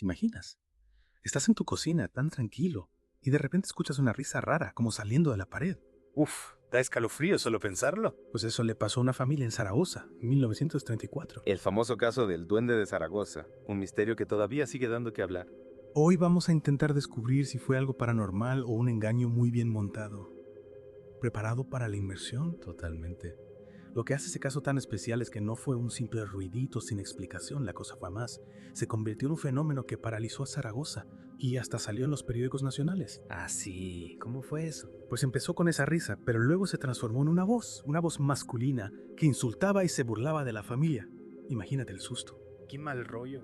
¿Te imaginas? Estás en tu cocina, tan tranquilo, y de repente escuchas una risa rara, como saliendo de la pared. Uf, da escalofrío solo pensarlo. Pues eso le pasó a una familia en Zaragoza, en 1934. El famoso caso del Duende de Zaragoza, un misterio que todavía sigue dando que hablar. Hoy vamos a intentar descubrir si fue algo paranormal o un engaño muy bien montado. ¿Preparado para la inmersión? Totalmente. Lo que hace ese caso tan especial es que no fue un simple ruidito sin explicación, la cosa fue más. Se convirtió en un fenómeno que paralizó a Zaragoza y hasta salió en los periódicos nacionales. Ah, sí. ¿Cómo fue eso? Pues empezó con esa risa, pero luego se transformó en una voz masculina que insultaba y se burlaba de la familia. Imagínate el susto. Qué mal rollo.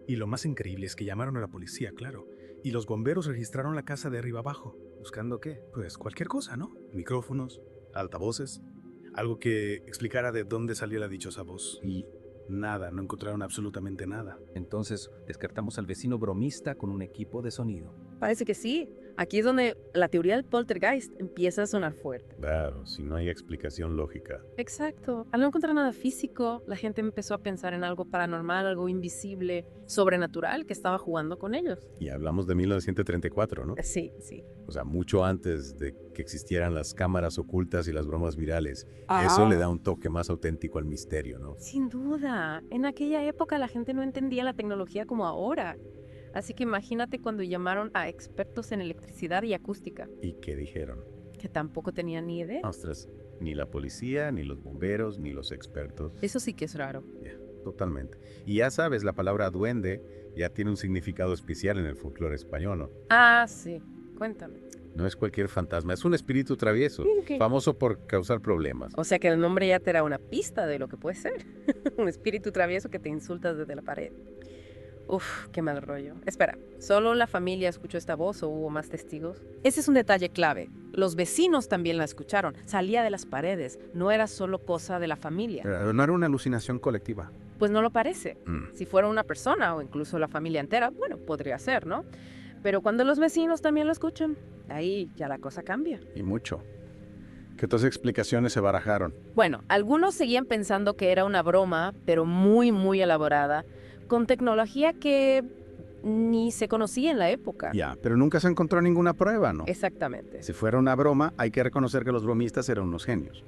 Y lo más increíble es que llamaron a la policía, claro, y los bomberos registraron la casa de arriba abajo. ¿Buscando qué? Pues cualquier cosa, ¿no? Micrófonos, altavoces, algo que explicara de dónde salió la dichosa voz. Y nada, no encontraron absolutamente nada. Entonces descartamos al vecino bromista con un equipo de sonido. Parece que sí. Aquí es donde la teoría del poltergeist empieza a sonar fuerte. Claro, si no hay explicación lógica. Exacto. Al no encontrar nada físico, la gente empezó a pensar en algo paranormal, algo invisible, sobrenatural que estaba jugando con ellos. Y hablamos de 1934, ¿no? Sí, sí. O sea, mucho antes de que existieran las cámaras ocultas y las bromas virales. Ah. Eso le da un toque más auténtico al misterio, ¿no? Sin duda. En aquella época la gente no entendía la tecnología como ahora. Así que imagínate cuando llamaron a expertos en electricidad y acústica, ¿Y qué dijeron? que tampoco tenían ni idea. Ostras, ni la policía, ni los bomberos, ni los expertos. Eso sí que es raro. Totalmente. Y ya sabes, la palabra duende ya tiene un significado especial en el folclore español, ¿no? Ah, sí. Cuéntame. No es cualquier fantasma, es un espíritu travieso, Ok. famoso por causar problemas. O sea que el nombre ya te da una pista de lo que puede ser. Un espíritu travieso que te insulta desde la pared. Uf, qué mal rollo. Espera, ¿solo la familia escuchó esta voz o hubo más testigos? Ese es un detalle clave. Los vecinos también la escucharon. Salía de las paredes. No era solo cosa de la familia. No era una alucinación colectiva. Pues no lo parece. Mm. Si fuera una persona o incluso la familia entera, bueno, podría ser, ¿no? Pero cuando los vecinos también lo escuchan, ahí ya la cosa cambia. Y mucho. ¿Qué otras explicaciones se barajaron? Bueno, algunos seguían pensando que era una broma, pero muy, muy elaborada, con tecnología que ni se conocía en la época. Ya, pero nunca se encontró ninguna prueba, ¿no? Exactamente. Si fuera una broma, hay que reconocer que los bromistas eran unos genios.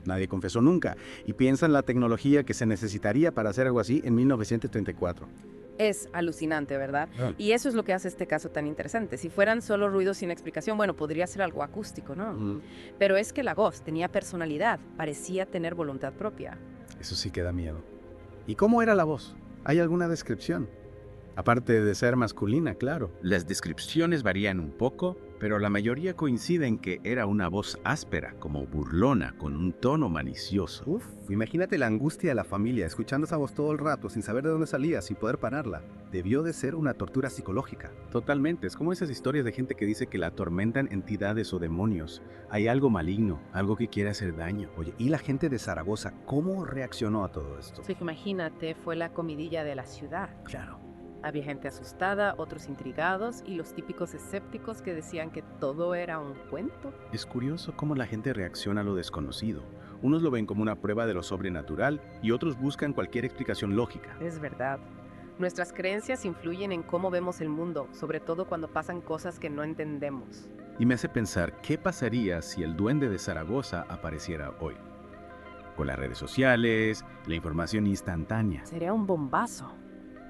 Nadie confesó nunca. Y piensa en la tecnología que se necesitaría para hacer algo así en 1934. Es alucinante, ¿verdad? Ah. Y eso es lo que hace este caso tan interesante. Si fueran solo ruidos sin explicación, bueno, podría ser algo acústico, ¿no? Mm. Pero es que la voz tenía personalidad, parecía tener voluntad propia. Eso sí que da miedo. ¿Y cómo era la voz? ¿Hay alguna descripción? Aparte de ser masculina, claro. Las descripciones varían un poco, pero la mayoría coincide en que era una voz áspera, como burlona, con un tono malicioso. Uf, imagínate la angustia de la familia escuchando esa voz todo el rato sin saber de dónde salía, sin poder pararla. Debió de ser una tortura psicológica. Totalmente, es como esas historias de gente que dice que la atormentan entidades o demonios. Hay algo maligno, algo que quiere hacer daño. Oye, ¿y la gente de Zaragoza cómo reaccionó a todo esto? Sí, imagínate, fue la comidilla de la ciudad. Claro. Había gente asustada, otros intrigados y los típicos escépticos que decían que todo era un cuento. Es curioso cómo la gente reacciona a lo desconocido. Unos lo ven como una prueba de lo sobrenatural y otros buscan cualquier explicación lógica. Es verdad. Nuestras creencias influyen en cómo vemos el mundo, sobre todo cuando pasan cosas que no entendemos. Y me hace pensar, ¿qué pasaría si el duende de Zaragoza apareciera hoy? Con las redes sociales, la información instantánea. Sería un bombazo.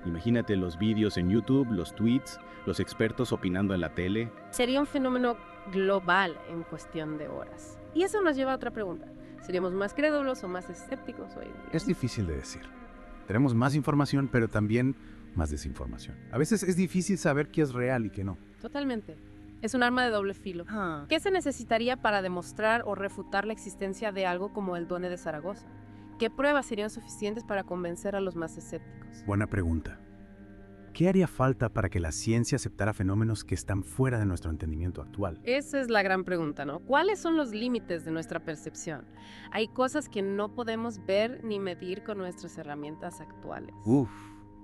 Imagínate los vídeos en YouTube, los tweets, los expertos opinando en la tele. Sería un fenómeno global en cuestión de horas. Y eso nos lleva a otra pregunta. ¿Seríamos más crédulos o más escépticos hoy en día? Es difícil de decir. Tenemos más información, pero también más desinformación. A veces es difícil saber qué es real y qué no. Totalmente. Es un arma de doble filo. ¿Qué se necesitaría para demostrar o refutar la existencia de algo como el Duende de Zaragoza? ¿Qué pruebas serían suficientes para convencer a los más escépticos? Buena pregunta. ¿Qué haría falta para que la ciencia aceptara fenómenos que están fuera de nuestro entendimiento actual? Esa es la gran pregunta, ¿no? ¿Cuáles son los límites de nuestra percepción? Hay cosas que no podemos ver ni medir con nuestras herramientas actuales. Uf,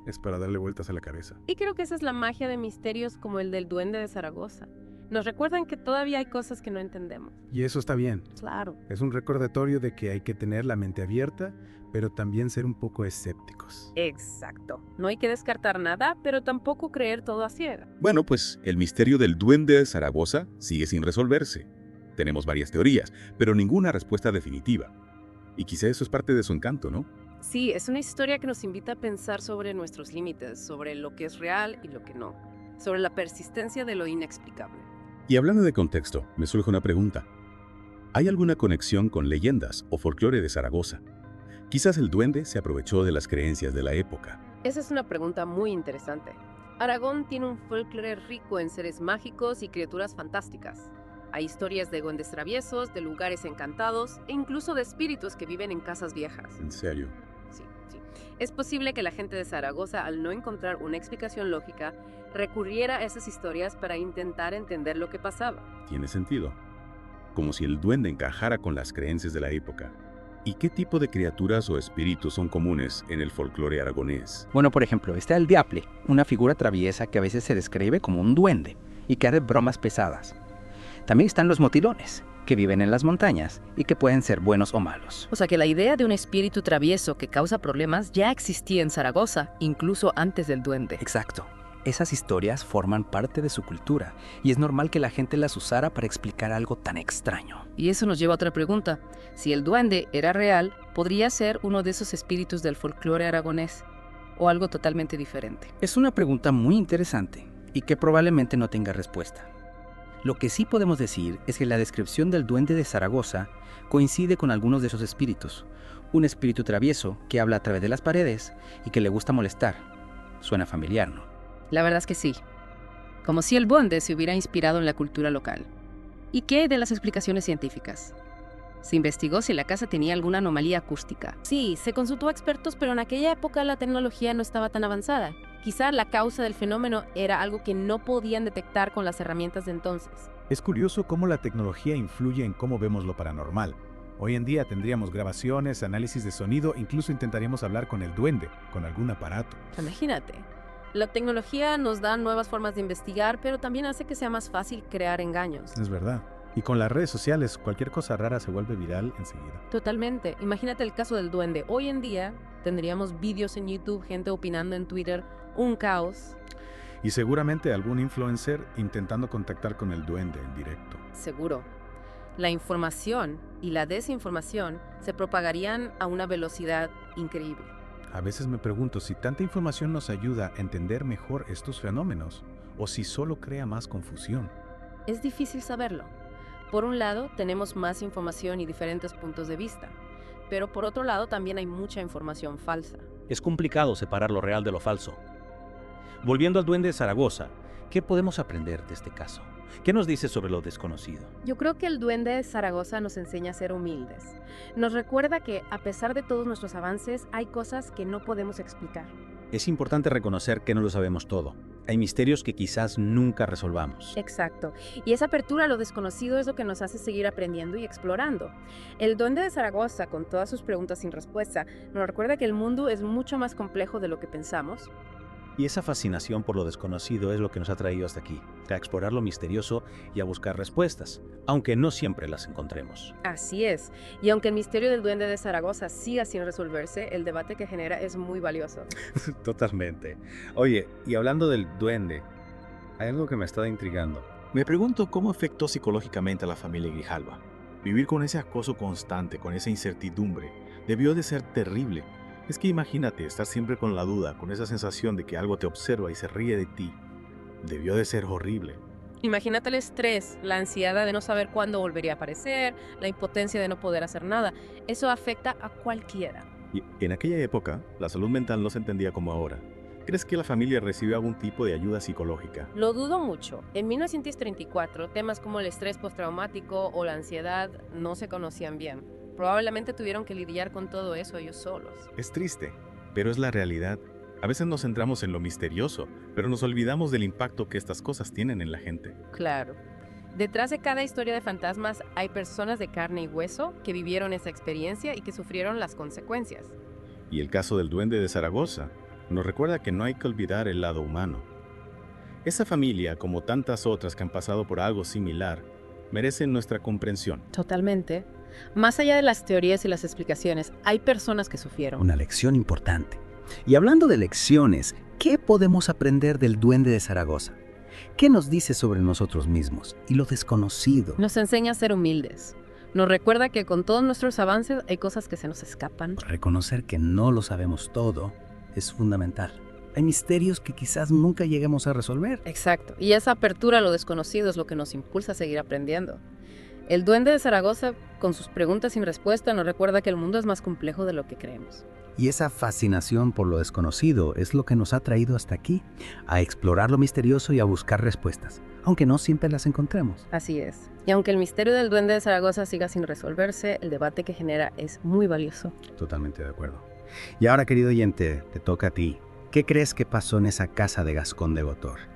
es para darle vueltas a la cabeza. Y creo que esa es la magia de misterios como el del Duende de Zaragoza. Nos recuerdan que todavía hay cosas que no entendemos. Y eso está bien. Claro. Es un recordatorio de que hay que tener la mente abierta, pero también ser un poco escépticos. Exacto. No hay que descartar nada, pero tampoco creer todo a ciegas. Bueno, pues el misterio del duende de Zaragoza sigue sin resolverse. Tenemos varias teorías, pero ninguna respuesta definitiva. Y quizá eso es parte de su encanto, ¿no? Sí, es una historia que nos invita a pensar sobre nuestros límites, sobre lo que es real y lo que no, sobre la persistencia de lo inexplicable. Y hablando de contexto, me surge una pregunta. ¿Hay alguna conexión con leyendas o folclore de Zaragoza? Quizás el duende se aprovechó de las creencias de la época. Esa es una pregunta muy interesante. Aragón tiene un folclore rico en seres mágicos y criaturas fantásticas. Hay historias de duendes traviesos, de lugares encantados e incluso de espíritus que viven en casas viejas. ¿En serio? Sí, sí. Es posible que la gente de Zaragoza, al no encontrar una explicación lógica, recurriera a esas historias para intentar entender lo que pasaba. Tiene sentido. Como si el duende encajara con las creencias de la época. ¿Y qué tipo de criaturas o espíritus son comunes en el folclore aragonés? Bueno, por ejemplo, está el diable, una figura traviesa que a veces se describe como un duende y que hace bromas pesadas. También están los motilones, que viven en las montañas y que pueden ser buenos o malos. O sea que la idea de un espíritu travieso que causa problemas ya existía en Zaragoza, incluso antes del duende. Exacto. Esas historias forman parte de su cultura y es normal que la gente las usara para explicar algo tan extraño. Y eso nos lleva a otra pregunta. Si el duende era real, ¿podría ser uno de esos espíritus del folclore aragonés o algo totalmente diferente? Es una pregunta muy interesante y que probablemente no tenga respuesta. Lo que sí podemos decir es que la descripción del duende de Zaragoza coincide con algunos de esos espíritus. Un espíritu travieso que habla a través de las paredes y que le gusta molestar. Suena familiar, ¿no? La verdad es que sí. Como si el duende se hubiera inspirado en la cultura local. ¿Y qué hay de las explicaciones científicas? Se investigó si la casa tenía alguna anomalía acústica. Sí, se consultó a expertos, pero en aquella época la tecnología no estaba tan avanzada. Quizá la causa del fenómeno era algo que no podían detectar con las herramientas de entonces. Es curioso cómo la tecnología influye en cómo vemos lo paranormal. Hoy en día tendríamos grabaciones, análisis de sonido, incluso intentaríamos hablar con el duende, con algún aparato. Imagínate. La tecnología nos da nuevas formas de investigar, pero también hace que sea más fácil crear engaños. Es verdad. Y con las redes sociales, cualquier cosa rara se vuelve viral enseguida. Totalmente. Imagínate el caso del duende. Hoy en día tendríamos vídeos en YouTube, gente opinando en Twitter, un caos. Y seguramente algún influencer intentando contactar con el duende en directo. Seguro. La información y la desinformación se propagarían a una velocidad increíble. A veces me pregunto si tanta información nos ayuda a entender mejor estos fenómenos o si solo crea más confusión. Es difícil saberlo. Por un lado, tenemos más información y diferentes puntos de vista, pero por otro lado también hay mucha información falsa. Es complicado separar lo real de lo falso. Volviendo al duende de Zaragoza, ¿qué podemos aprender de este caso? ¿Qué nos dice sobre lo desconocido? Yo creo que el duende de Zaragoza nos enseña a ser humildes. Nos recuerda que, a pesar de todos nuestros avances, hay cosas que no podemos explicar. Es importante reconocer que no lo sabemos todo. Hay misterios que quizás nunca resolvamos. Exacto. Y esa apertura a lo desconocido es lo que nos hace seguir aprendiendo y explorando. El duende de Zaragoza, con todas sus preguntas sin respuesta, nos recuerda que el mundo es mucho más complejo de lo que pensamos. Y esa fascinación por lo desconocido es lo que nos ha traído hasta aquí, a explorar lo misterioso y a buscar respuestas, aunque no siempre las encontremos. Así es. Y aunque el misterio del duende de Zaragoza siga sin resolverse, el debate que genera es muy valioso. Totalmente. Oye, y hablando del duende, hay algo que me está intrigando. Me pregunto cómo afectó psicológicamente a la familia Grijalva. Vivir con ese acoso constante, con esa incertidumbre, debió de ser terrible. Es que imagínate estar siempre con la duda, con esa sensación de que algo te observa y se ríe de ti. Debió de ser horrible. Imagínate el estrés, la ansiedad de no saber cuándo volvería a aparecer, la impotencia de no poder hacer nada. Eso afecta a cualquiera. Y en aquella época, la salud mental no se entendía como ahora. ¿Crees que la familia recibió algún tipo de ayuda psicológica? Lo dudo mucho. En 1934, temas como el estrés postraumático o la ansiedad no se conocían bien. Probablemente tuvieron que lidiar con todo eso ellos solos. Es triste, pero es la realidad. A veces nos centramos en lo misterioso, pero nos olvidamos del impacto que estas cosas tienen en la gente. Claro. Detrás de cada historia de fantasmas hay personas de carne y hueso que vivieron esa experiencia y que sufrieron las consecuencias. Y el caso del duende de Zaragoza nos recuerda que no hay que olvidar el lado humano. Esa familia, como tantas otras que han pasado por algo similar, merecen nuestra comprensión. Totalmente. Más allá de las teorías y las explicaciones, hay personas que sufrieron. Una lección importante. Y hablando de lecciones, ¿qué podemos aprender del Duende de Zaragoza? ¿Qué nos dice sobre nosotros mismos y lo desconocido? Nos enseña a ser humildes. Nos recuerda que con todos nuestros avances hay cosas que se nos escapan. Reconocer que no lo sabemos todo es fundamental. Hay misterios que quizás nunca lleguemos a resolver. Exacto. Y esa apertura a lo desconocido es lo que nos impulsa a seguir aprendiendo. El Duende de Zaragoza, con sus preguntas sin respuesta, nos recuerda que el mundo es más complejo de lo que creemos. Y esa fascinación por lo desconocido es lo que nos ha traído hasta aquí, a explorar lo misterioso y a buscar respuestas, aunque no siempre las encontremos. Así es. Y aunque el misterio del Duende de Zaragoza siga sin resolverse, el debate que genera es muy valioso. Totalmente de acuerdo. Y ahora, querido oyente, te toca a ti. ¿Qué crees que pasó en esa casa de Gascón de Gotor?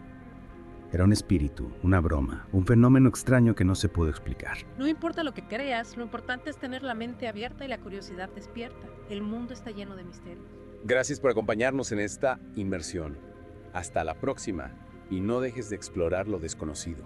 Era un espíritu, una broma, un fenómeno extraño que no se pudo explicar. No importa lo que creas, lo importante es tener la mente abierta y la curiosidad despierta. El mundo está lleno de misterios. Gracias por acompañarnos en esta inmersión. Hasta la próxima y no dejes de explorar lo desconocido.